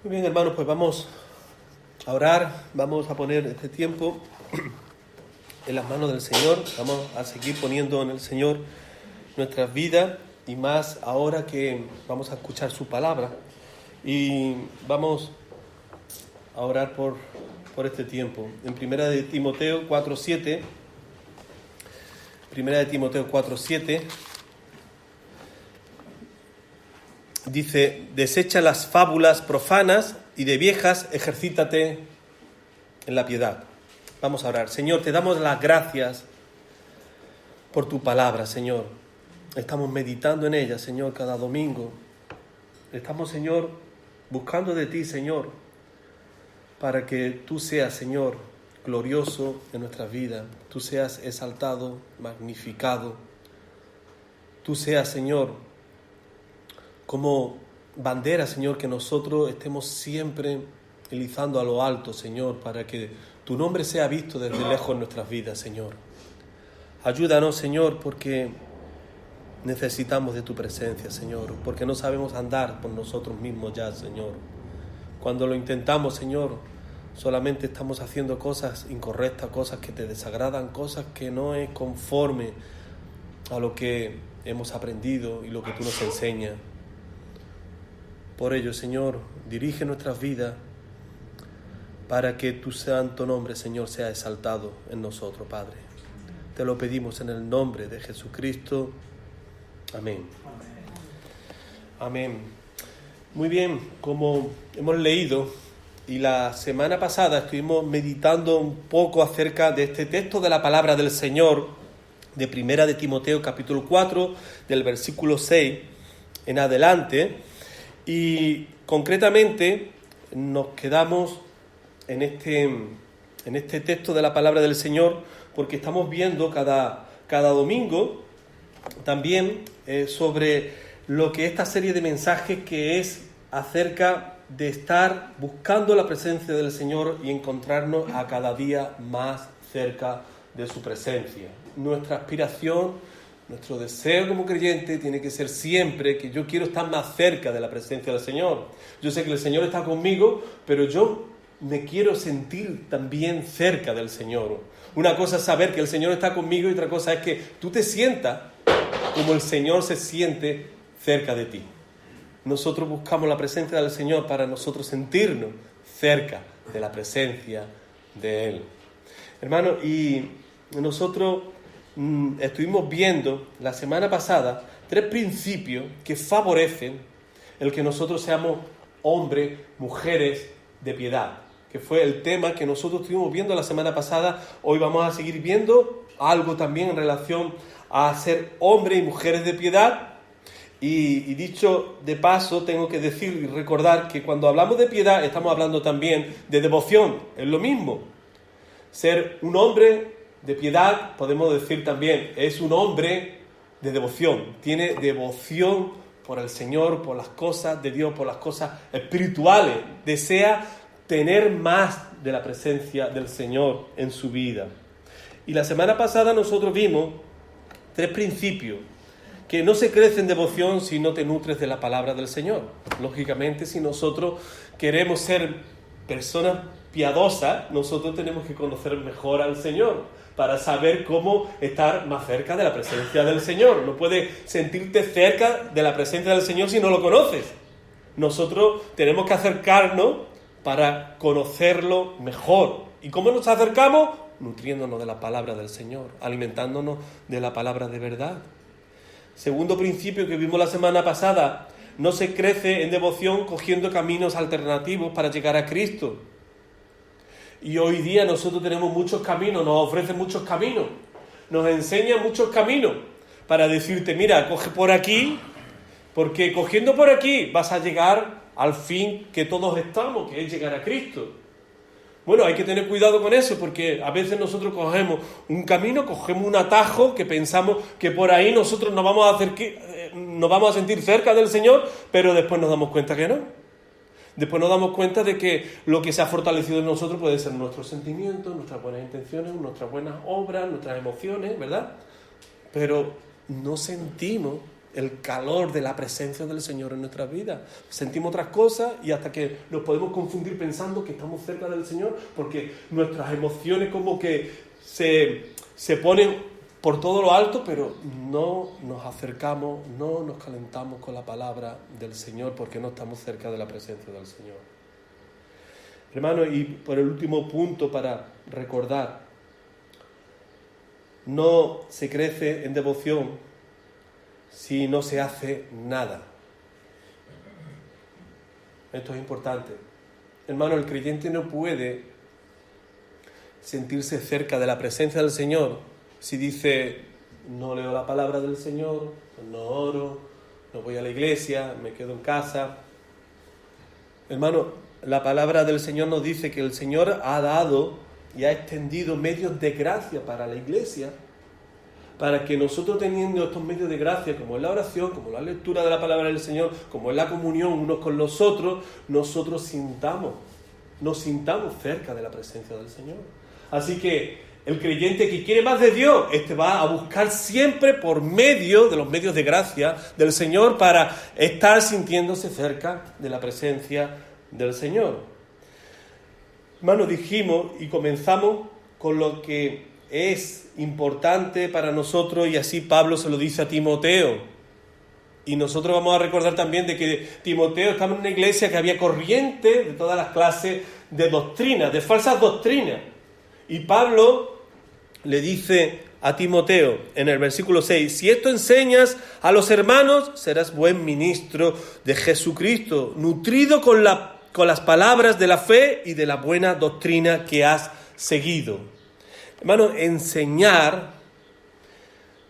Muy bien, hermanos, pues vamos a orar, vamos a poner este tiempo en las manos del Señor, vamos a seguir poniendo en el Señor nuestras vidas y más ahora que vamos a escuchar su palabra y vamos a orar por este tiempo. En Primera de Timoteo 4:7, dice: desecha las fábulas profanas y de viejas ejercítate en la piedad. Vamos a orar. Señor, te damos las gracias por tu palabra, Señor. Estamos meditando en ella, Señor, cada domingo. Estamos, Señor, buscando de ti, Señor, para que tú seas, Señor, glorioso en nuestras vidas. Tú seas exaltado, magnificado. Tú seas, Señor, como bandera, Señor, que nosotros estemos siempre elizando a lo alto, Señor, para que tu nombre sea visto desde lejos en nuestras vidas, Señor. Ayúdanos, Señor, porque necesitamos de tu presencia, Señor, porque no sabemos andar por nosotros mismos ya, Señor. Cuando lo intentamos, Señor, solamente estamos haciendo cosas incorrectas, cosas que te desagradan, cosas que no es conforme a lo que hemos aprendido y lo que tú nos enseñas. Por ello, Señor, dirige nuestras vidas para que tu santo nombre, Señor, sea exaltado en nosotros, Padre. Te lo pedimos en el nombre de Jesucristo. Amén. Amén. Muy bien, como hemos leído, y la semana pasada estuvimos meditando un poco acerca de este texto de la palabra del Señor, de Primera de Timoteo, capítulo 4, del versículo 6 en adelante. Y concretamente nos quedamos en este texto de la palabra del Señor porque estamos viendo cada domingo también sobre lo que esta serie de mensajes que es acerca de estar buscando la presencia del Señor y encontrarnos a cada día más cerca de su presencia. Nuestra aspiración, nuestro deseo como creyente tiene que ser siempre que yo quiero estar más cerca de la presencia del Señor. Yo sé que el Señor está conmigo, pero yo me quiero sentir también cerca del Señor. Una cosa es saber que el Señor está conmigo y otra cosa es que tú te sientas como el Señor se siente cerca de ti. Nosotros buscamos la presencia del Señor para nosotros sentirnos cerca de la presencia de Él. Hermano, y nosotros estuvimos viendo la semana pasada 3 principios que favorecen el que nosotros seamos hombres, mujeres de piedad, que fue el tema que nosotros estuvimos viendo la semana pasada. Hoy vamos a seguir viendo algo también en relación a ser hombres y mujeres de piedad. Y dicho de paso, tengo que decir y recordar que cuando hablamos de piedad estamos hablando también de devoción, es lo mismo. Ser un hombre de piedad, podemos decir también, es un hombre de devoción. Tiene devoción por el Señor, por las cosas de Dios, por las cosas espirituales. Desea tener más de la presencia del Señor en su vida. Y la semana pasada nosotros vimos 3 principios que no se crece en devoción si no te nutres de la palabra del Señor. Lógicamente, si nosotros queremos ser personas piadosas, nosotros tenemos que conocer mejor al Señor para saber cómo estar más cerca de la presencia del Señor. No puedes sentirte cerca de la presencia del Señor si no lo conoces. Nosotros tenemos que acercarnos para conocerlo mejor. ¿Y cómo nos acercamos? Nutriéndonos de la palabra del Señor, alimentándonos de la palabra de verdad. Segundo principio que vimos la semana pasada: no se crece en devoción cogiendo caminos alternativos para llegar a Cristo. Y hoy día nosotros tenemos muchos caminos, nos ofrecen muchos caminos, nos enseñan muchos caminos para decirte, mira, coge por aquí, porque cogiendo por aquí vas a llegar al fin que todos estamos, que es llegar a Cristo. Bueno, hay que tener cuidado con eso, porque a veces nosotros cogemos un camino, cogemos un atajo que pensamos que por ahí nosotros nos vamos a sentir cerca del Señor, pero después nos damos cuenta que no. Después nos damos cuenta de que lo que se ha fortalecido en nosotros puede ser nuestros sentimientos, nuestras buenas intenciones, nuestras buenas obras, nuestras emociones, ¿verdad? Pero no sentimos el calor de la presencia del Señor en nuestras vidas. Sentimos otras cosas y hasta que nos podemos confundir pensando que estamos cerca del Señor, porque nuestras emociones como que se ponen por todo lo alto, pero no nos acercamos, no nos calentamos con la palabra del Señor, porque no estamos cerca de la presencia del Señor. Hermano, y por el último punto para recordar, no se crece en devoción si no se hace nada. Esto es importante. Hermano, el creyente no puede sentirse cerca de la presencia del Señor si dice, no leo la palabra del Señor, no oro, no voy a la iglesia, me quedo en casa. Hermano, la palabra del Señor nos dice que el Señor ha dado y ha extendido medios de gracia para la iglesia, para que nosotros, teniendo estos medios de gracia, como es la oración, como la lectura de la palabra del Señor, como es la comunión unos con los otros, nosotros nos sintamos cerca de la presencia del Señor. Así que el creyente que quiere más de Dios, va a buscar siempre por medio de los medios de gracia del Señor para estar sintiéndose cerca de la presencia del Señor. Hermanos, dijimos y comenzamos con lo que es importante para nosotros, y así Pablo se lo dice a Timoteo. Y nosotros vamos a recordar también de que Timoteo estaba en una iglesia que había corriente de todas las clases de doctrinas, de falsas doctrinas. Y Pablo le dice a Timoteo en el versículo 6, si esto enseñas a los hermanos, serás buen ministro de Jesucristo, nutrido con las palabras de la fe y de la buena doctrina que has seguido. Hermano, enseñar,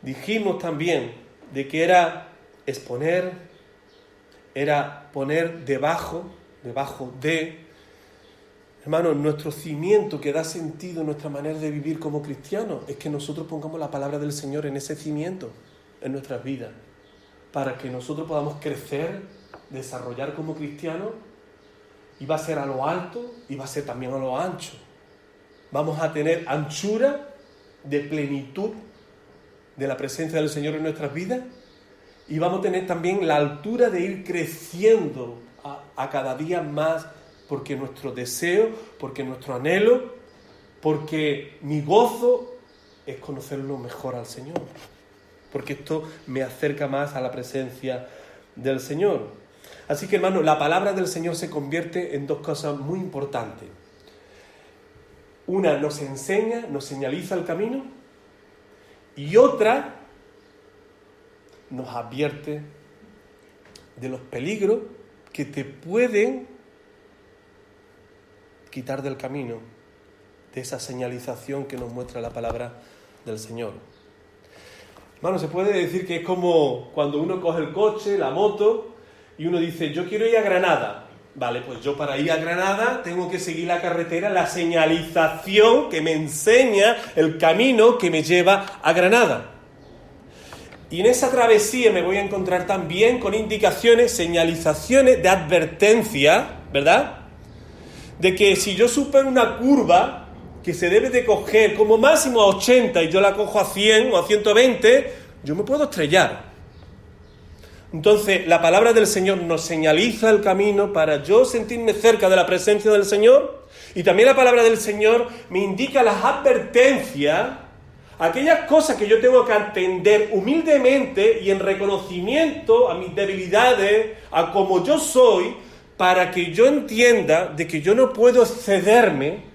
dijimos también, de que era exponer, era poner debajo de, hermano, nuestro cimiento que da sentido a nuestra manera de vivir como cristianos, es que nosotros pongamos la palabra del Señor en ese cimiento, en nuestras vidas, para que nosotros podamos crecer, desarrollar como cristianos, y va a ser a lo alto y va a ser también a lo ancho. Vamos a tener anchura de plenitud de la presencia del Señor en nuestras vidas y vamos a tener también la altura de ir creciendo a cada día más, porque nuestro deseo, porque nuestro anhelo, porque mi gozo es conocerlo mejor al Señor, porque esto me acerca más a la presencia del Señor. Así que, hermano, la palabra del Señor se convierte en dos cosas muy importantes. Una nos enseña, nos señaliza el camino, y otra nos advierte de los peligros que te pueden quitar del camino, de esa señalización que nos muestra la palabra del Señor. Hermano, se puede decir que es como cuando uno coge el coche, la moto, y uno dice, yo quiero ir a Granada. Vale, pues yo para ir a Granada tengo que seguir la carretera, la señalización que me enseña el camino que me lleva a Granada. Y en esa travesía me voy a encontrar también con indicaciones, señalizaciones de advertencia, ¿verdad? De que si yo supero una curva que se debe de coger como máximo a 80 y yo la cojo a 100 o a 120, yo me puedo estrellar. Entonces, la palabra del Señor nos señaliza el camino para yo sentirme cerca de la presencia del Señor, y también la palabra del Señor me indica las advertencias, aquellas cosas que yo tengo que atender humildemente y en reconocimiento a mis debilidades, a como yo soy, para que yo entienda de que yo no puedo excederme,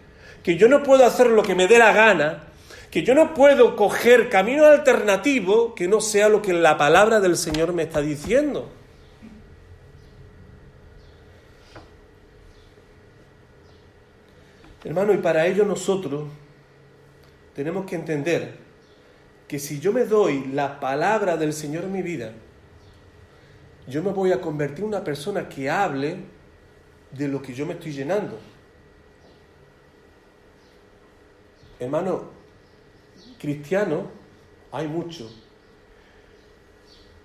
que yo no puedo hacer lo que me dé la gana, que yo no puedo coger camino alternativo que no sea lo que la palabra del Señor me está diciendo. Hermano, y para ello nosotros tenemos que entender que si yo me doy la palabra del Señor en mi vida, yo me voy a convertir en una persona que hable de lo que yo me estoy llenando. Hermano, cristianos hay muchos,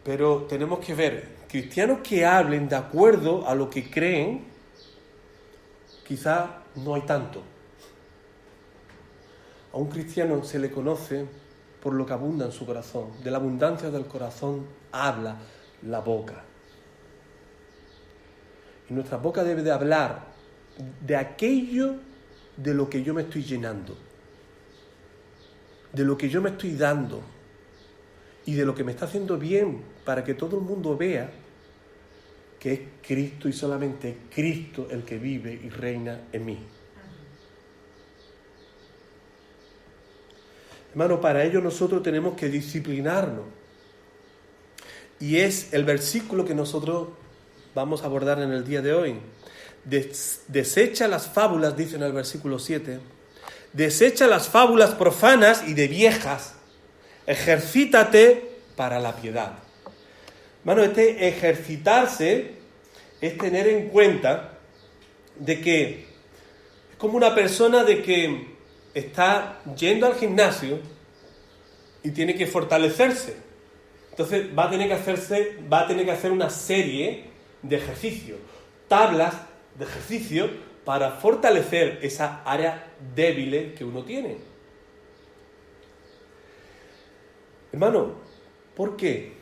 pero tenemos que ver, cristianos que hablen de acuerdo a lo que creen, quizá no hay tanto. A un cristiano se le conoce por lo que abunda en su corazón. De la abundancia del corazón habla la boca. Y nuestra boca debe de hablar de aquello de lo que yo me estoy llenando, de lo que yo me estoy dando y de lo que me está haciendo bien para que todo el mundo vea que es Cristo y solamente Cristo el que vive y reina en mí. Hermano, para ello nosotros tenemos que disciplinarnos. Y es el versículo que nosotros vamos a abordar en el día de hoy. Desecha las fábulas, dice en el versículo 7. Desecha las fábulas profanas y de viejas. Ejercítate para la piedad. Hermano, este ejercitarse es tener en cuenta de que es como una persona de que está yendo al gimnasio y tiene que fortalecerse. Entonces va a tener que hacer una serie de ejercicios, tablas de ejercicio para fortalecer esa área débil que uno tiene. Hermano, ¿por qué?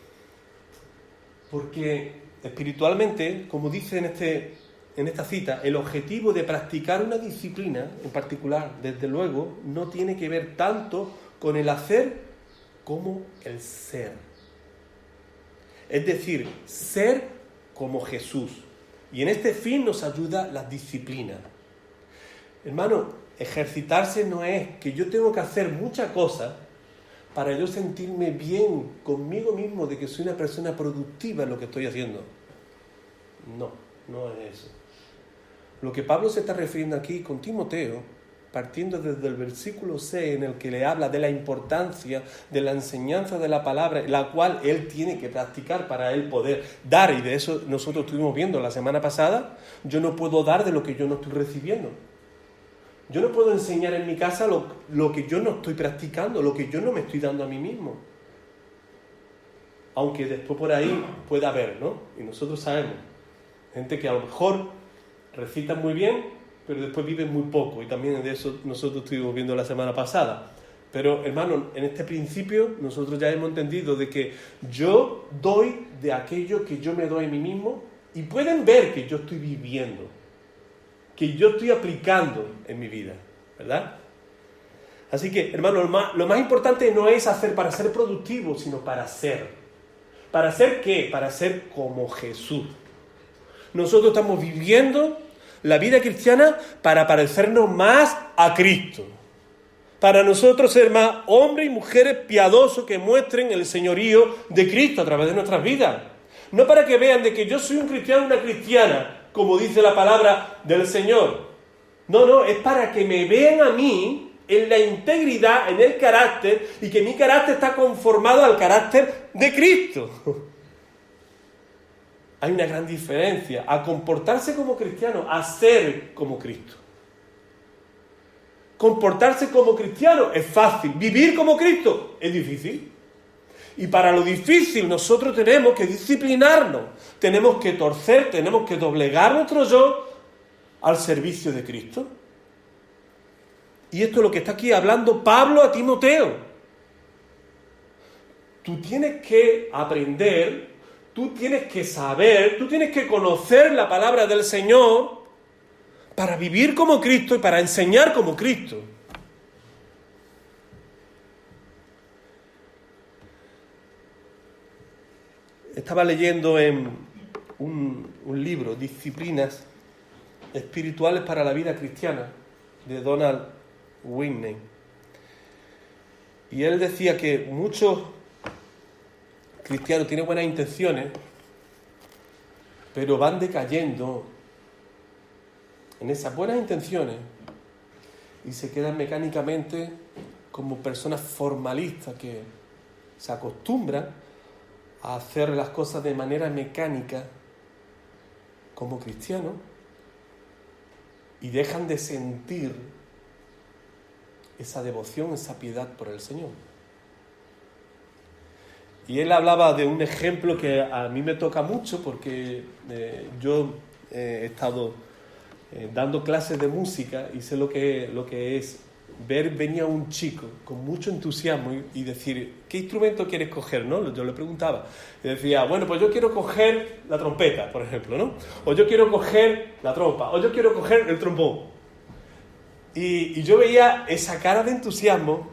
Porque espiritualmente, como dice en esta cita, el objetivo de practicar una disciplina en particular, desde luego, no tiene que ver tanto con el hacer como el ser. Es decir, ser como Jesús. Y en este fin nos ayuda la disciplina. Hermano, ejercitarse no es que yo tengo que hacer muchas cosas para yo sentirme bien conmigo mismo de que soy una persona productiva en lo que estoy haciendo. No es eso. Lo que Pablo se está refiriendo aquí con Timoteo, partiendo desde el versículo 6 en el que le habla de la importancia de la enseñanza de la palabra, la cual él tiene que practicar para él poder dar, y de eso nosotros estuvimos viendo la semana pasada. Yo no puedo dar de lo que yo no estoy recibiendo. Yo no puedo enseñar en mi casa lo que yo no estoy practicando, lo que yo no me estoy dando a mí mismo. Aunque después por ahí pueda haber, ¿no? Y nosotros sabemos, gente que a lo mejor recita muy bien, pero después vive muy poco. Y también de eso nosotros estuvimos viendo la semana pasada. Pero, hermano, en este principio nosotros ya hemos entendido de que yo doy de aquello que yo me doy a mí mismo y pueden ver que yo estoy viviendo, que yo estoy aplicando en mi vida, ¿verdad? Así que, hermano, lo más importante no es hacer para ser productivo, sino para ser. ¿Para ser qué? Para ser como Jesús. Nosotros estamos viviendo la vida cristiana para parecernos más a Cristo. Para nosotros ser más hombres y mujeres piadosos que muestren el señorío de Cristo a través de nuestras vidas. No para que vean de que yo soy un cristiano, una cristiana, como dice la palabra del Señor. No, es para que me vean a mí en la integridad, en el carácter, y que mi carácter está conformado al carácter de Cristo. Hay una gran diferencia a comportarse como cristiano, a ser como Cristo. Comportarse como cristiano es fácil, vivir como Cristo es difícil. Y para lo difícil nosotros tenemos que disciplinarnos, tenemos que torcer, tenemos que doblegar nuestro yo al servicio de Cristo. Y esto es lo que está aquí hablando Pablo a Timoteo. Tú tienes que aprender, tú tienes que saber, tú tienes que conocer la palabra del Señor para vivir como Cristo y para enseñar como Cristo. Estaba leyendo en un libro, Disciplinas Espirituales para la Vida Cristiana, de Donald Whitney. Y él decía que muchos cristianos tienen buenas intenciones, pero van decayendo en esas buenas intenciones y se quedan mecánicamente como personas formalistas que se acostumbran a hacer las cosas de manera mecánica como cristianos y dejan de sentir esa devoción, esa piedad por el Señor. Y él hablaba de un ejemplo que a mí me toca mucho porque yo he estado dando clases de música y sé lo que es ver venía un chico con mucho entusiasmo y decir, ¿qué instrumento quieres coger? ¿No? Yo le preguntaba. Y decía, bueno, pues yo quiero coger la trompeta, por ejemplo, ¿no? O yo quiero coger la trompa, o yo quiero coger el trombón. Y yo veía esa cara de entusiasmo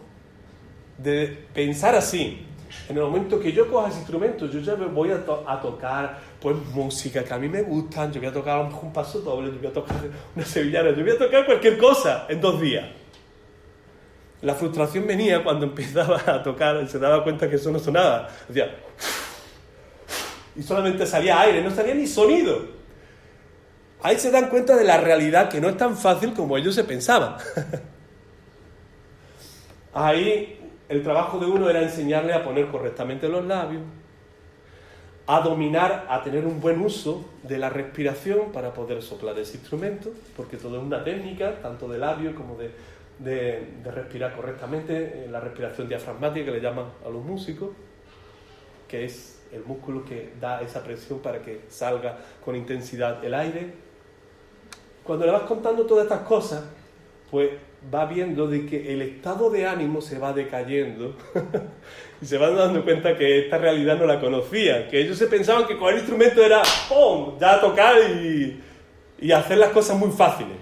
de pensar así. En el momento que yo coja ese instrumento, yo ya me voy a tocar pues música que a mí me gustan, yo voy a tocar un paso doble, yo voy a tocar una sevillana, yo voy a tocar cualquier cosa en 2 días. La frustración venía cuando empezaba a tocar y se daba cuenta que eso no sonaba. Decía, y solamente salía aire, no salía ni sonido. Ahí se dan cuenta de la realidad, que no es tan fácil como ellos se pensaban. Ahí el trabajo de uno era enseñarle a poner correctamente los labios, a dominar, a tener un buen uso de la respiración para poder soplar ese instrumento, porque todo es una técnica, tanto de labio como de respirar correctamente, la respiración diafragmática que le llaman a los músicos, que es el músculo que da esa presión para que salga con intensidad el aire. Cuando le vas contando todas estas cosas, pues va viendo de que el estado de ánimo se va decayendo y se van dando cuenta que esta realidad no la conocían, que ellos se pensaban que con el instrumento era ¡pum!, ya tocar y hacer las cosas muy fáciles.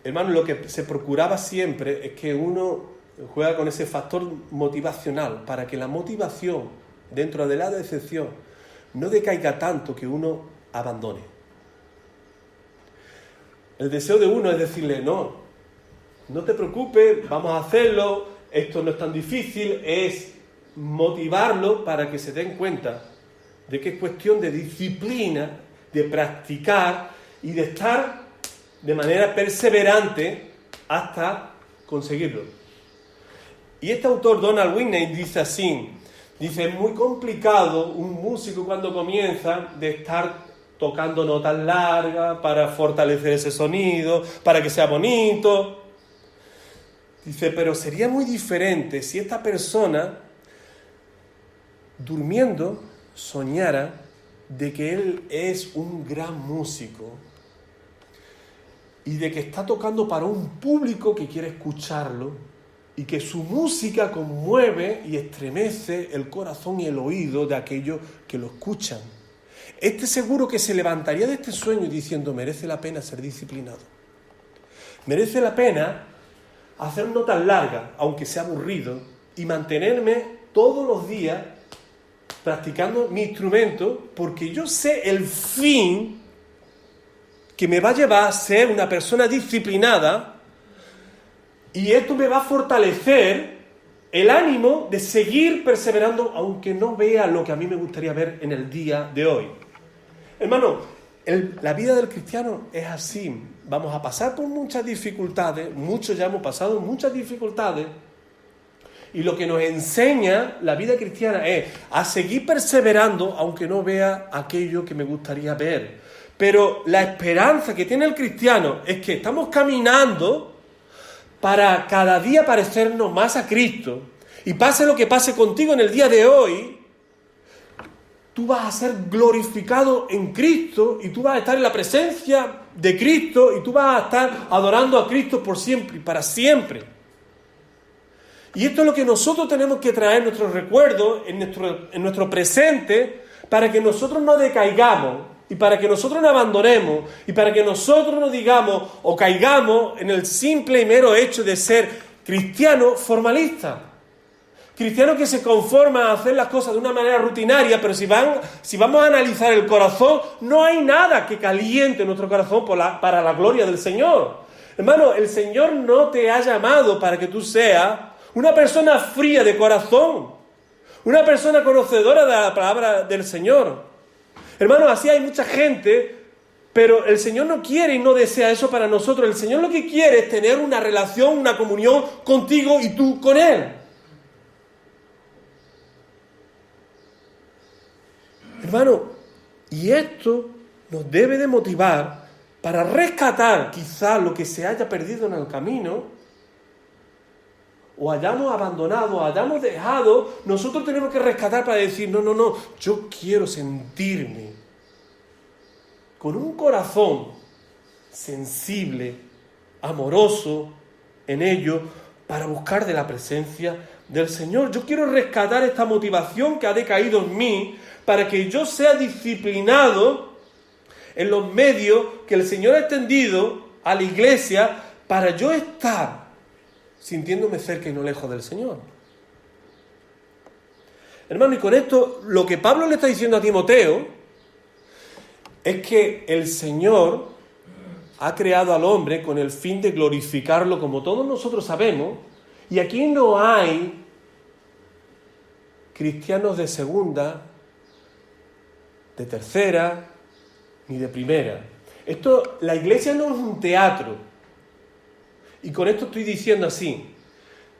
Hermano, lo que se procuraba siempre es que uno juega con ese factor motivacional para que la motivación dentro de la decepción no decaiga tanto que uno abandone. El deseo de uno es decirle, no te preocupes, vamos a hacerlo, esto no es tan difícil, es motivarlo para que se den cuenta de que es cuestión de disciplina, de practicar y de estar de manera perseverante hasta conseguirlo. Y este autor, Donald Whitney, dice así, dice, es muy complicado un músico cuando comienza de estar tocando notas largas para fortalecer ese sonido, para que sea bonito. Dice, pero sería muy diferente si esta persona, durmiendo, soñara de que él es un gran músico y de que está tocando para un público que quiere escucharlo y que su música conmueve y estremece el corazón y el oído de aquellos que lo escuchan. Este seguro que se levantaría de este sueño diciendo, merece la pena ser disciplinado. Merece la pena hacer notas largas, aunque sea aburrido, y mantenerme todos los días practicando mi instrumento, porque yo sé el fin que me va a llevar a ser una persona disciplinada, y esto me va a fortalecer el ánimo de seguir perseverando, aunque no vea lo que a mí me gustaría ver en el día de hoy. Hermano, la vida del cristiano es así. Vamos a pasar por muchas dificultades, muchos ya hemos pasado muchas dificultades, y lo que nos enseña la vida cristiana es a seguir perseverando, aunque no vea aquello que me gustaría ver. Pero la esperanza que tiene el cristiano es que estamos caminando para cada día parecernos más a Cristo. Y pase lo que pase contigo en el día de hoy, tú vas a ser glorificado en Cristo y tú vas a estar en la presencia de Cristo y tú vas a estar adorando a Cristo por siempre y para siempre. Y esto es lo que nosotros tenemos que traer en nuestros recuerdos, en nuestro presente, para que nosotros no decaigamos y para que nosotros no abandonemos y para que nosotros no digamos o caigamos en el simple y mero hecho de ser cristiano formalista. Cristiano que se conforma a hacer las cosas de una manera rutinaria, pero si vamos a analizar el corazón, no hay nada que caliente nuestro corazón para la gloria del Señor. Hermano, el Señor no te ha llamado para que tú seas una persona fría de corazón, una persona conocedora de la palabra del Señor. Hermano, así hay mucha gente, pero el Señor no quiere y no desea eso para nosotros. El Señor lo que quiere es tener una relación, una comunión contigo y tú con Él. Hermano, y esto nos debe de motivar para rescatar quizás lo que se haya perdido en el camino, o hayamos abandonado, o hayamos dejado. Nosotros tenemos que rescatar para decir, no, yo quiero sentirme con un corazón sensible amoroso en ello para buscar de la presencia del Señor. Yo quiero rescatar esta motivación que ha decaído en mí para que yo sea disciplinado en los medios que el Señor ha extendido a la iglesia para yo estar sintiéndome cerca y no lejos del Señor. Hermano, y con esto lo que Pablo le está diciendo a Timoteo es que el Señor ha creado al hombre con el fin de glorificarlo, como todos nosotros sabemos, y aquí no hay cristianos de segunda, de tercera, ni de primera. La iglesia no es un teatro. Y con esto estoy diciendo así,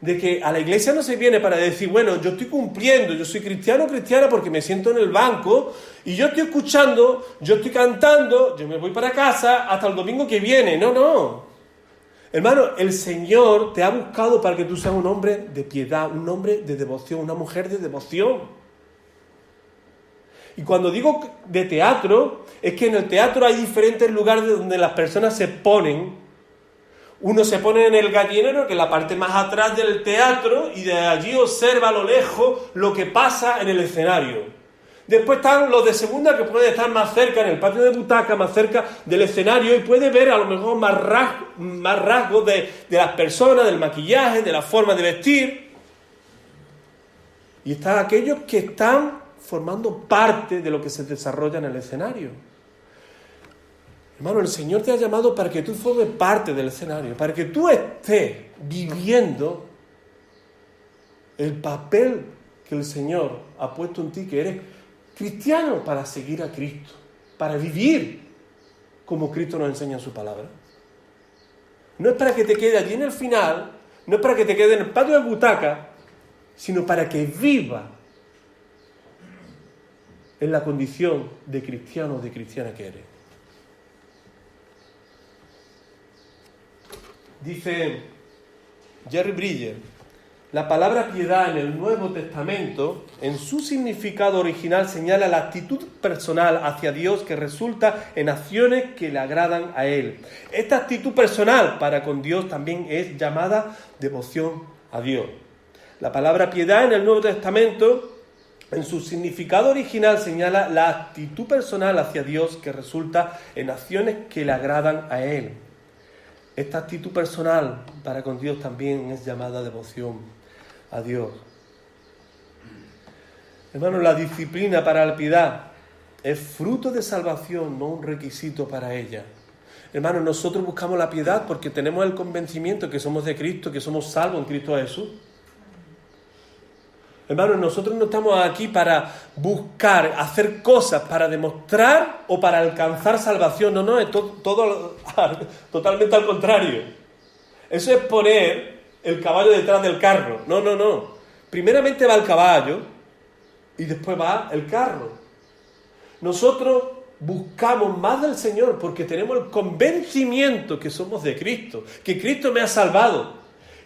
de que a la iglesia no se viene para decir, bueno, yo estoy cumpliendo, yo soy cristiano o cristiana porque me siento en el banco y yo estoy escuchando, yo estoy cantando, yo me voy para casa hasta el domingo que viene. No. Hermano, el Señor te ha buscado para que tú seas un hombre de piedad, un hombre de devoción, una mujer de devoción. Y cuando digo de teatro, es que en el teatro hay diferentes lugares donde las personas se ponen. Uno se pone en el gallinero, que es la parte más atrás del teatro, y de allí observa a lo lejos lo que pasa en el escenario. Después están los de segunda, que pueden estar más cerca, en el patio de butaca, más cerca del escenario, y puede ver a lo mejor más rasgos de las personas, del maquillaje, de la forma de vestir. Y están aquellos que están formando parte de lo que se desarrolla en el escenario. Hermano, el Señor te ha llamado para que tú formes parte del escenario, para que tú estés viviendo el papel que el Señor ha puesto en ti, que eres cristiano para seguir a Cristo, para vivir como Cristo nos enseña en su palabra. No es para que te quede allí en el final, no es para que te quede en el patio de butaca, sino para que viva en la condición de cristiano o de cristiana que eres. Dice Jerry Bridger, la palabra piedad en el Nuevo Testamento, en su significado original, señala la actitud personal hacia Dios que resulta en acciones que le agradan a Él. Esta actitud personal para con Dios también es llamada devoción a Dios. La palabra piedad en el Nuevo Testamento, en su significado original, señala la actitud personal hacia Dios que resulta en acciones que le agradan a Él. Esta actitud personal para con Dios también es llamada devoción a Dios. Hermano, la disciplina para la piedad es fruto de salvación, no un requisito para ella. Hermano, nosotros buscamos la piedad porque tenemos el convencimiento que somos de Cristo, que somos salvos en Cristo Jesús. Hermanos, nosotros no estamos aquí para buscar, hacer cosas para demostrar o para alcanzar salvación. No, es todo totalmente al contrario. Eso es poner el caballo detrás del carro. No. Primeramente va el caballo y después va el carro. Nosotros buscamos más del Señor porque tenemos el convencimiento que somos de Cristo, que Cristo me ha salvado.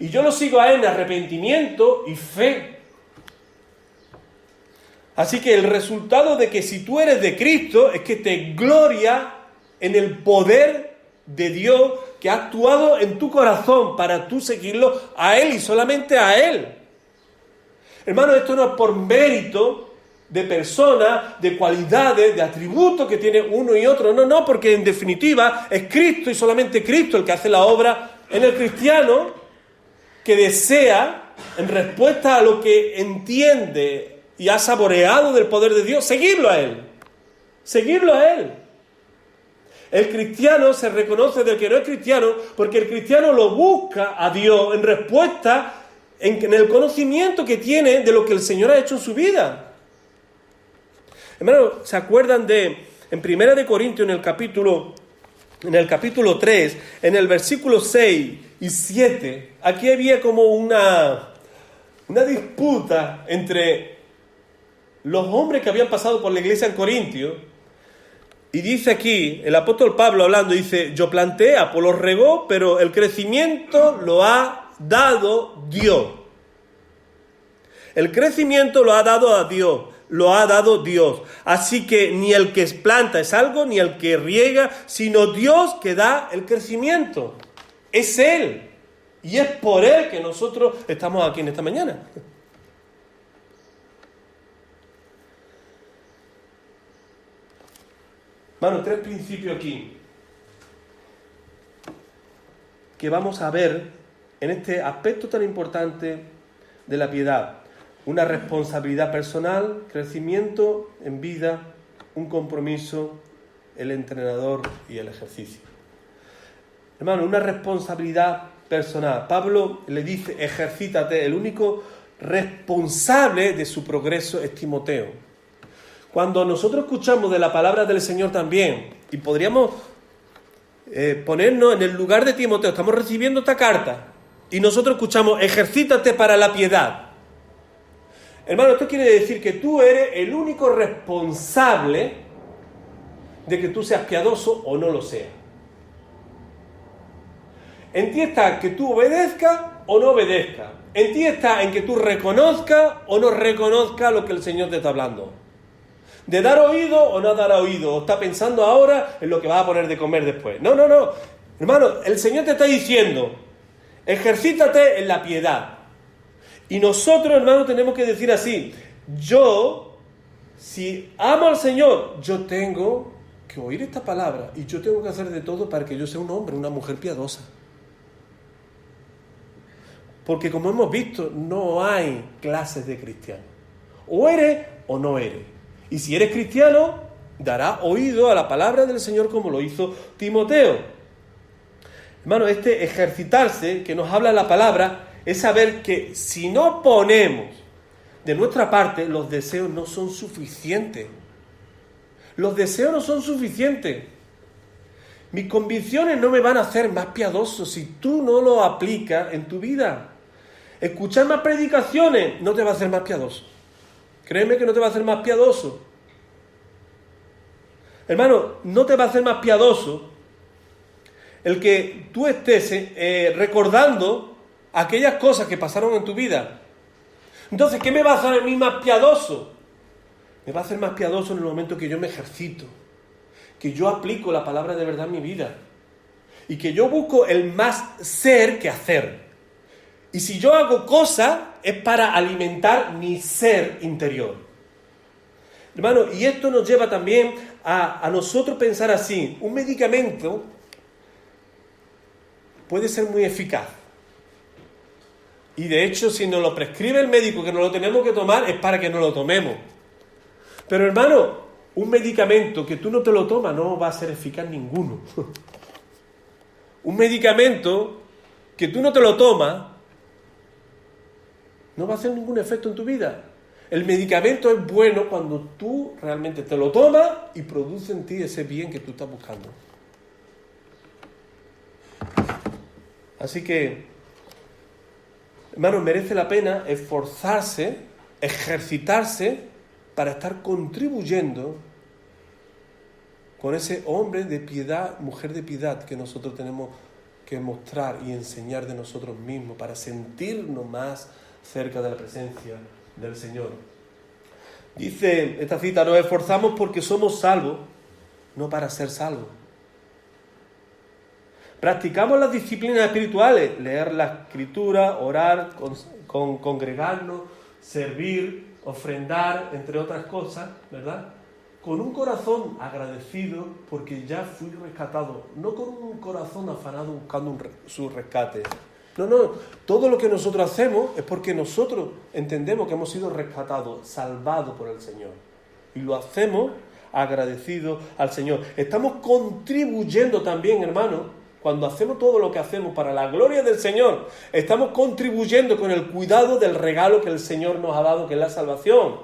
Y yo lo sigo a Él en arrepentimiento y fe. Así que el resultado de que si tú eres de Cristo es que te gloria en el poder de Dios que ha actuado en tu corazón para tú seguirlo a Él y solamente a Él. Hermano, esto no es por mérito de personas, de cualidades, de atributos que tiene uno y otro. No, porque en definitiva es Cristo y solamente Cristo el que hace la obra en el cristiano que desea, en respuesta a lo que entiende y ha saboreado del poder de Dios, seguirlo a Él. El cristiano se reconoce del que no es cristiano porque el cristiano lo busca a Dios en respuesta en el conocimiento que tiene de lo que el Señor ha hecho en su vida. Hermano, ¿se acuerdan en 1 de Corintios, en el capítulo 3, en el versículo 6 y 7, aquí había como una disputa entre los hombres que habían pasado por la iglesia en Corintio, y dice aquí, el apóstol Pablo hablando, dice, yo planté, Apolos regó, pero el crecimiento lo ha dado Dios. El crecimiento lo ha dado Dios. Así que ni el que planta es algo, ni el que riega, sino Dios que da el crecimiento. es Él. Y es por Él que nosotros estamos aquí en esta mañana. Bueno, 3 principios aquí que vamos a ver en este aspecto tan importante de la piedad. Una responsabilidad personal, crecimiento en vida, un compromiso, el entrenador y el ejercicio. Hermano, una responsabilidad personal. Pablo le dice, ejercítate. El único responsable de su progreso es Timoteo. Cuando nosotros escuchamos de la palabra del Señor también, y podríamos ponernos en el lugar de Timoteo, estamos recibiendo esta carta, y nosotros escuchamos, ejercítate para la piedad. Hermano, esto quiere decir que tú eres el único responsable de que tú seas piadoso o no lo seas. En ti está que tú obedezcas o no obedezcas. En ti está en que tú reconozcas o no reconozcas lo que el Señor te está hablando. De dar oído o no dar oído. O está pensando ahora en lo que vas a poner de comer después. No. Hermano, el Señor te está diciendo, ejercítate en la piedad. Y nosotros, hermano, tenemos que decir así, yo, si amo al Señor, yo tengo que oír esta palabra y yo tengo que hacer de todo para que yo sea un hombre, una mujer piadosa. Porque como hemos visto, no hay clases de cristiano. O eres o no eres. Y si eres cristiano, darás oído a la palabra del Señor como lo hizo Timoteo. Hermano, este ejercitarse que nos habla la palabra es saber que si no ponemos de nuestra parte, los deseos no son suficientes. Los deseos no son suficientes. Mis convicciones no me van a hacer más piadoso si tú no lo aplicas en tu vida. Escuchar más predicaciones no te va a hacer más piadoso. Créeme que no te va a hacer más piadoso. Hermano, no te va a hacer más piadoso el que tú estés recordando aquellas cosas que pasaron en tu vida. Entonces, ¿qué me va a hacer a mí más piadoso? Me va a hacer más piadoso en el momento que yo me ejercito, que yo aplico la palabra de verdad en mi vida y que yo busco el más ser que hacer. Y si yo hago cosas es para alimentar mi ser interior. Hermano, y esto nos lleva también a nosotros pensar así. Un medicamento puede ser muy eficaz. Y de hecho, si nos lo prescribe el médico que nos lo tenemos que tomar, es para que no lo tomemos. Pero hermano, un medicamento que tú no te lo tomas no va a ser eficaz ninguno. Un medicamento que tú no te lo tomas no va a hacer ningún efecto en tu vida. El medicamento es bueno cuando tú realmente te lo tomas y produce en ti ese bien que tú estás buscando. Así que, hermanos, merece la pena esforzarse, ejercitarse para estar contribuyendo con ese hombre de piedad, mujer de piedad que nosotros tenemos que mostrar y enseñar de nosotros mismos para sentirnos más cerca de la presencia del Señor. Dice esta cita, nos esforzamos porque somos salvos, no para ser salvos. Practicamos las disciplinas espirituales, leer la Escritura, orar, congregarnos, servir, ofrendar, entre otras cosas, ¿verdad? Con un corazón agradecido porque ya fui rescatado, no con un corazón afanado buscando su rescate. No, todo lo que nosotros hacemos es porque nosotros entendemos que hemos sido rescatados, salvados por el Señor. Y lo hacemos agradecidos al Señor. Estamos contribuyendo también, hermano, cuando hacemos todo lo que hacemos para la gloria del Señor, estamos contribuyendo con el cuidado del regalo que el Señor nos ha dado, que es la salvación.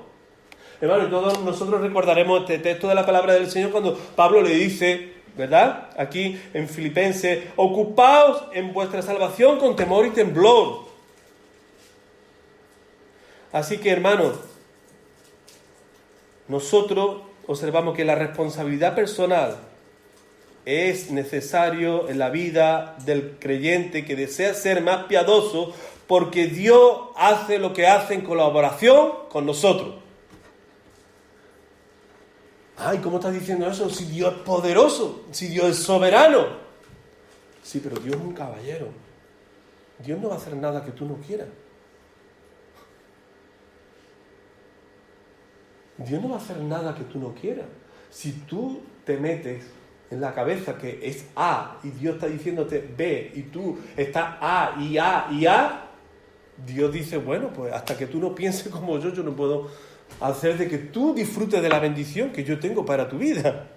Hermano, todos nosotros recordaremos este texto de la palabra del Señor cuando Pablo le dice, ¿verdad? Aquí en Filipenses, ocupaos en vuestra salvación con temor y temblor. Así que, hermanos, nosotros observamos que la responsabilidad personal es necesario en la vida del creyente que desea ser más piadoso porque Dios hace lo que hace en colaboración con nosotros. Ay, ¿cómo estás diciendo eso? Si Dios es poderoso, si Dios es soberano. Sí, pero Dios es un caballero. Dios no va a hacer nada que tú no quieras. Dios no va a hacer nada que tú no quieras. Si tú te metes en la cabeza que es A y Dios está diciéndote B y tú estás A y A y A, Dios dice, bueno, pues hasta que tú no pienses como yo no puedo hacer de que tú disfrutes de la bendición que yo tengo para tu vida.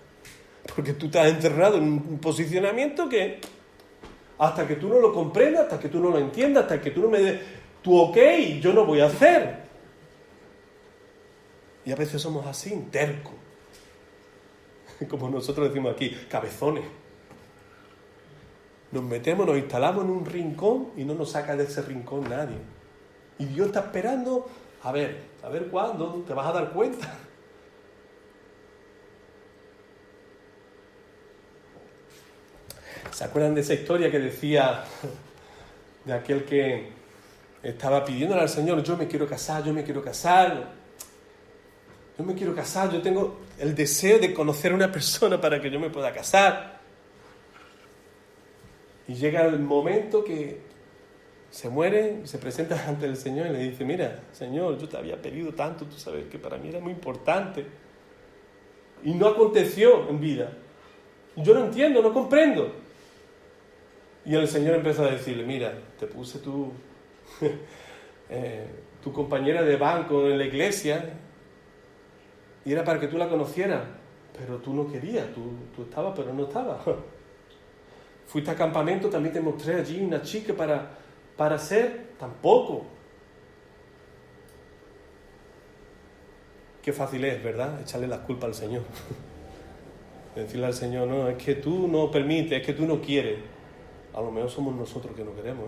Porque tú estás encerrado en un posicionamiento que hasta que tú no lo comprendas, hasta que tú no lo entiendas, hasta que tú no me des tu ok, yo no voy a hacer. Y a veces somos así, tercos. Como nosotros decimos aquí, cabezones. Nos metemos, nos instalamos en un rincón y no nos saca de ese rincón nadie. Y Dios está esperando, a ver cuándo te vas a dar cuenta. ¿Se acuerdan de esa historia que decía de aquel que estaba pidiéndole al Señor, yo me quiero casar, yo tengo el deseo de conocer a una persona para que yo me pueda casar? Y llega el momento que se muere, se presenta ante el Señor y le dice, mira, Señor, yo te había pedido tanto, tú sabes que para mí era muy importante. Y no aconteció en vida. Yo no entiendo, no comprendo. Y el Señor empezó a decirle, mira, te puse tu compañera de banco en la iglesia y era para que tú la conocieras, pero tú no querías, tú estabas, pero no estabas. Fuiste a campamento, también te mostré allí una chica para ser, tampoco. Qué fácil es, ¿verdad? Echarle las culpas al Señor. Decirle al Señor, no, es que tú no permites, es que tú no quieres. A lo mejor somos nosotros que no queremos,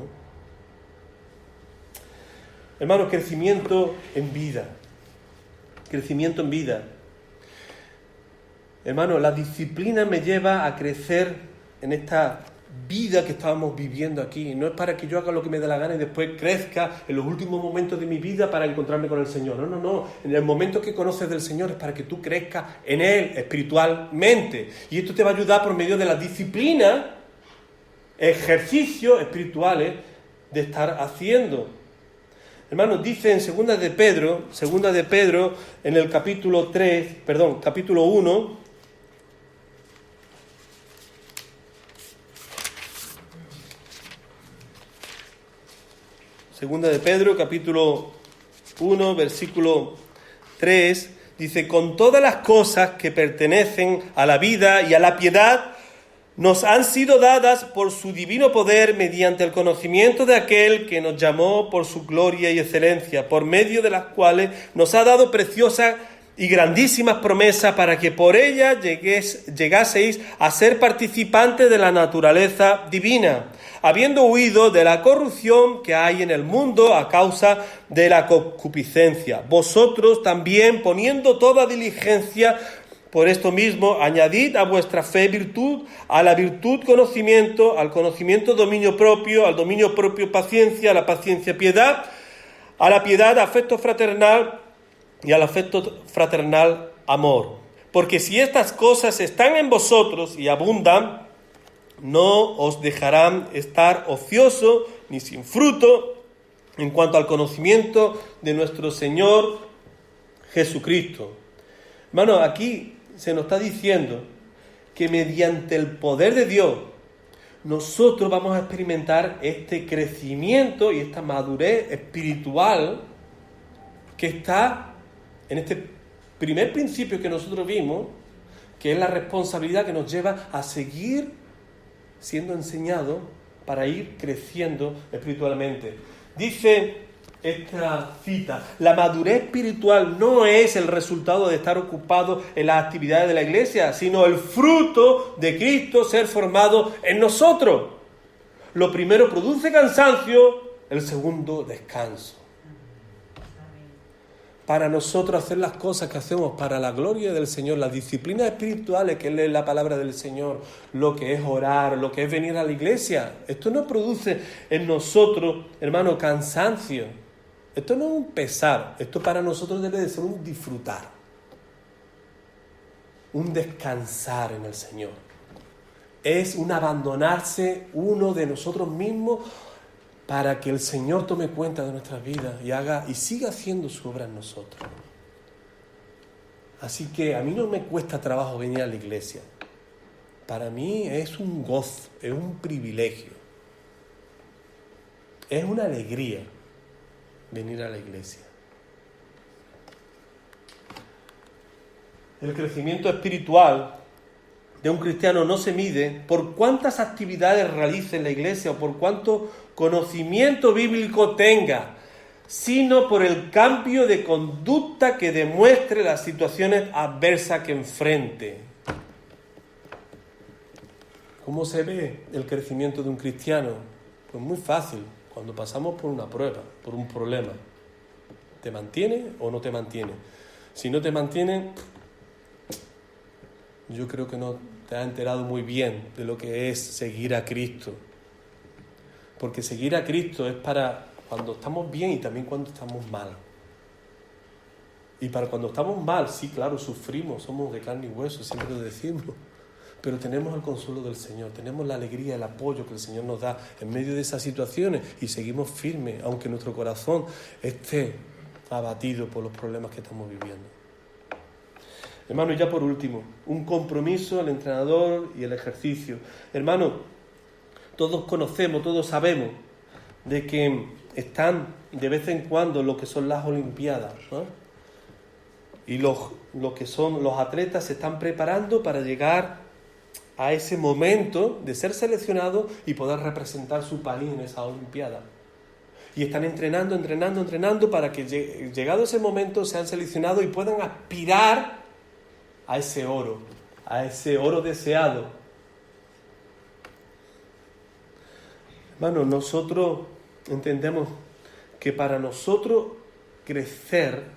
Hermanos, crecimiento en vida. Crecimiento en vida. Hermanos, la disciplina me lleva a crecer en esta vida que estábamos viviendo aquí. No es para que yo haga lo que me dé la gana y después crezca en los últimos momentos de mi vida para encontrarme con el Señor. No. En el momento que conoces del Señor es para que tú crezcas en Él espiritualmente. Y esto te va a ayudar por medio de la disciplina, ejercicios espirituales de estar haciendo. Hermanos, dice en segunda de Pedro, en el capítulo 1, segunda de Pedro, capítulo 1, versículo 3, dice, con todas las cosas que pertenecen a la vida y a la piedad, nos han sido dadas por su divino poder mediante el conocimiento de aquel que nos llamó por su gloria y excelencia, por medio de las cuales nos ha dado preciosas y grandísimas promesas para que por ellas llegaseis a ser participantes de la naturaleza divina, habiendo huido de la corrupción que hay en el mundo a causa de la concupiscencia. Vosotros también, poniendo toda diligencia, por esto mismo, añadid a vuestra fe virtud, a la virtud conocimiento, al conocimiento dominio propio, al dominio propio paciencia, a la paciencia piedad, a la piedad afecto fraternal y al afecto fraternal amor. Porque si estas cosas están en vosotros y abundan, no os dejarán estar ociosos ni sin fruto en cuanto al conocimiento de nuestro Señor Jesucristo. Hermano, aquí se nos está diciendo que mediante el poder de Dios nosotros vamos a experimentar este crecimiento y esta madurez espiritual que está en este primer principio que nosotros vimos, que es la responsabilidad que nos lleva a seguir siendo enseñados para ir creciendo espiritualmente. Dice esta cita, la madurez espiritual no es el resultado de estar ocupado en las actividades de la iglesia, sino el fruto de Cristo ser formado en nosotros. Lo primero produce cansancio, el segundo descanso. Para nosotros hacer las cosas que hacemos para la gloria del Señor, las disciplinas espirituales, que es leer la palabra del Señor, lo que es orar, lo que es venir a la iglesia, esto no produce en nosotros, hermano, cansancio. Esto no es un pesar, esto para nosotros debe de ser un disfrutar, un descansar en el Señor. Es un abandonarse uno de nosotros mismos para que el Señor tome cuenta de nuestras vidas y siga haciendo su obra en nosotros. Así que a mí no me cuesta trabajo venir a la iglesia. Para mí es un gozo, es un privilegio. Es una alegría venir a la iglesia. El crecimiento espiritual de un cristiano no se mide por cuántas actividades realice en la iglesia o por cuánto conocimiento bíblico tenga, sino por el cambio de conducta que demuestre las situaciones adversas que enfrente. ¿Cómo se ve el crecimiento de un cristiano? Pues muy fácil, cuando pasamos por una prueba, por un problema. ¿Te mantiene o no te mantiene? Si no te mantiene, yo creo que no te has enterado muy bien de lo que es seguir a Cristo. Porque seguir a Cristo es para cuando estamos bien y también cuando estamos mal. Y para cuando estamos mal, sí, claro, sufrimos, somos de carne y hueso, siempre lo decimos. Pero tenemos el consuelo del Señor, tenemos la alegría, el apoyo que el Señor nos da en medio de esas situaciones y seguimos firmes, aunque nuestro corazón esté abatido por los problemas que estamos viviendo. Hermano, y ya por último, un compromiso, el entrenador y el ejercicio. Hermano, todos conocemos, todos sabemos de que están de vez en cuando lo que son las Olimpiadas, ¿no? Y lo que son los atletas se están preparando para llegar a ese momento de ser seleccionados y poder representar su país en esa Olimpiada. Y están entrenando para que llegado ese momento sean seleccionados y puedan aspirar a ese oro deseado. Hermano, nosotros entendemos que para nosotros crecer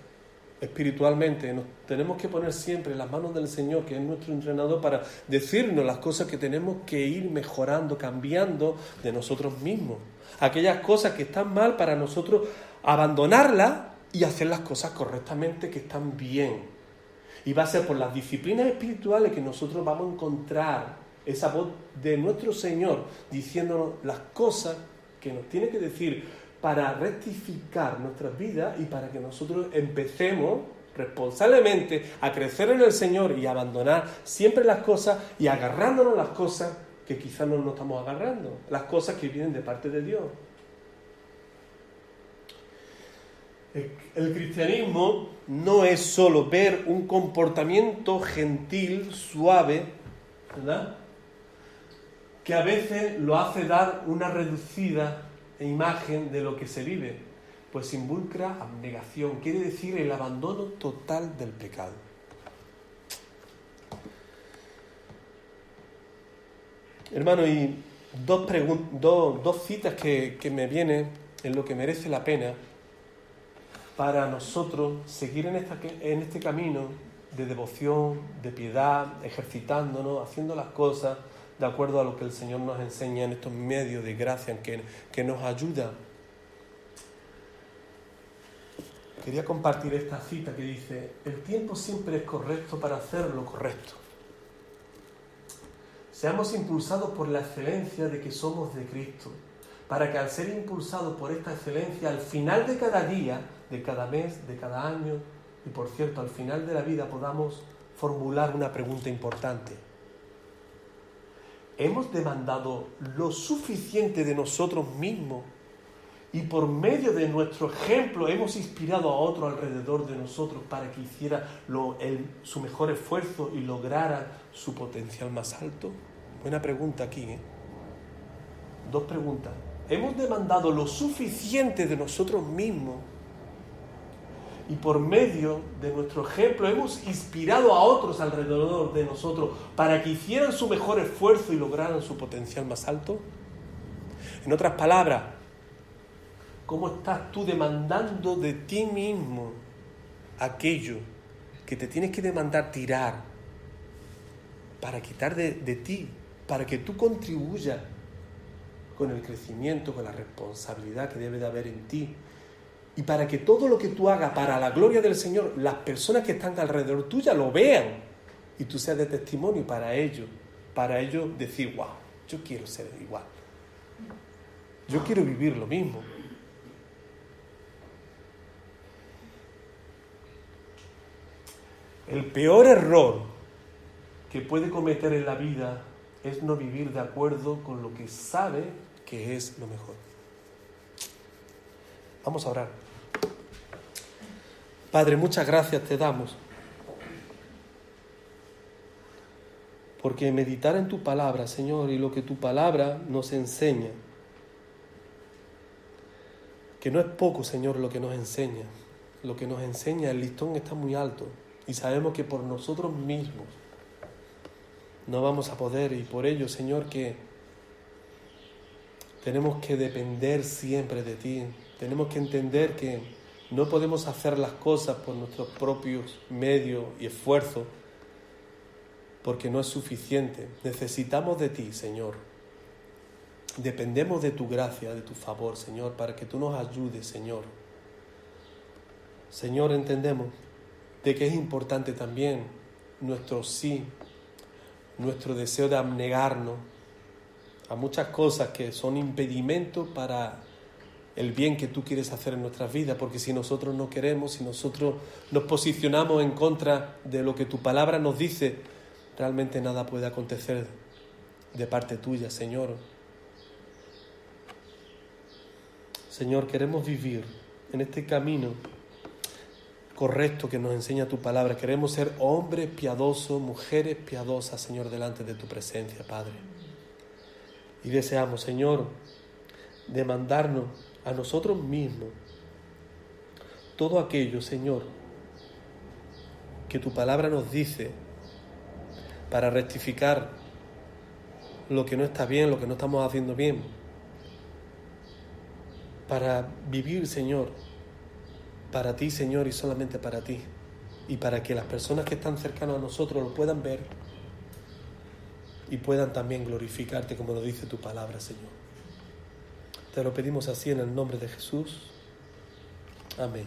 espiritualmente nos tenemos que poner siempre en las manos del Señor, que es nuestro entrenador, para decirnos las cosas que tenemos que ir mejorando, cambiando de nosotros mismos. Aquellas cosas que están mal, para nosotros abandonarlas y hacer las cosas correctamente, que están bien. Y va a ser por las disciplinas espirituales que nosotros vamos a encontrar esa voz de nuestro Señor diciéndonos las cosas que nos tiene que decir para rectificar nuestras vidas y para que nosotros empecemos responsablemente a crecer en el Señor y abandonar siempre las cosas y agarrándonos las cosas que quizás no nos estamos agarrando, las cosas que vienen de parte de Dios. El cristianismo no es solo ver un comportamiento gentil, suave, ¿verdad?, que a veces lo hace dar una reducida imagen de lo que se vive, pues involucra abnegación, quiere decir el abandono total del pecado. Hermano, y dos citas que me vienen en lo que merece la pena para nosotros seguir en este camino de devoción, de piedad, ejercitándonos, haciendo las cosas de acuerdo a lo que el Señor nos enseña en estos medios de gracia que nos ayuda. Quería compartir esta cita que dice: el tiempo siempre es correcto para hacer lo correcto. Seamos impulsados por la excelencia de que somos de Cristo, para que al ser impulsados por esta excelencia, al final de cada día, de cada mes, de cada año, y por cierto, al final de la vida, podamos formular una pregunta importante. ¿Hemos demandado lo suficiente de nosotros mismos y por medio de nuestro ejemplo hemos inspirado a otro alrededor de nosotros para que hiciera su mejor esfuerzo y lograra su potencial más alto? Buena pregunta aquí, ¿eh? Dos preguntas. ¿Hemos demandado lo suficiente de nosotros mismos y por medio de nuestro ejemplo hemos inspirado a otros alrededor de nosotros para que hicieran su mejor esfuerzo y lograran su potencial más alto? En otras palabras, ¿cómo estás tú demandando de ti mismo aquello que te tienes que demandar tirar para quitar de ti, para que tú contribuyas con el crecimiento, con la responsabilidad que debe de haber en ti? Y para que todo lo que tú hagas para la gloria del Señor, las personas que están alrededor tuya lo vean y tú seas de testimonio para ellos para ellos decir, wow, yo quiero ser igual. Yo quiero vivir lo mismo. El peor error que puede cometer en la vida es no vivir de acuerdo con lo que sabe que es lo mejor. Vamos a orar. Padre, muchas gracias te damos, porque meditar en tu palabra, Señor, y lo que tu palabra nos enseña, que no es poco, Señor, lo que nos enseña. Lo que nos enseña, el listón está muy alto, y sabemos que por nosotros mismos no vamos a poder, y por ello, Señor, que tenemos que depender siempre de ti. Tenemos que entender que no podemos hacer las cosas por nuestros propios medios y esfuerzos, porque no es suficiente. Necesitamos de ti, Señor. Dependemos de tu gracia, de tu favor, Señor, para que tú nos ayudes, Señor. Señor, entendemos de que es importante también nuestro sí, nuestro deseo de abnegarnos a muchas cosas que son impedimentos para el bien que tú quieres hacer en nuestras vidas, porque si nosotros no queremos, si nosotros nos posicionamos en contra de lo que tu palabra nos dice, realmente nada puede acontecer de parte tuya, Señor. Señor, queremos vivir en este camino correcto que nos enseña tu palabra. Queremos ser hombres piadosos, mujeres piadosas, Señor, delante de tu presencia, Padre. Y deseamos, Señor, demandarnos a nosotros mismos todo aquello, Señor, que tu palabra nos dice para rectificar lo que no está bien, lo que no estamos haciendo bien, para vivir, Señor, para ti, Señor, y solamente para ti, y para que las personas que están cercanas a nosotros lo puedan ver y puedan también glorificarte como lo dice tu palabra, Señor. Te lo pedimos así en el nombre de Jesús. Amén.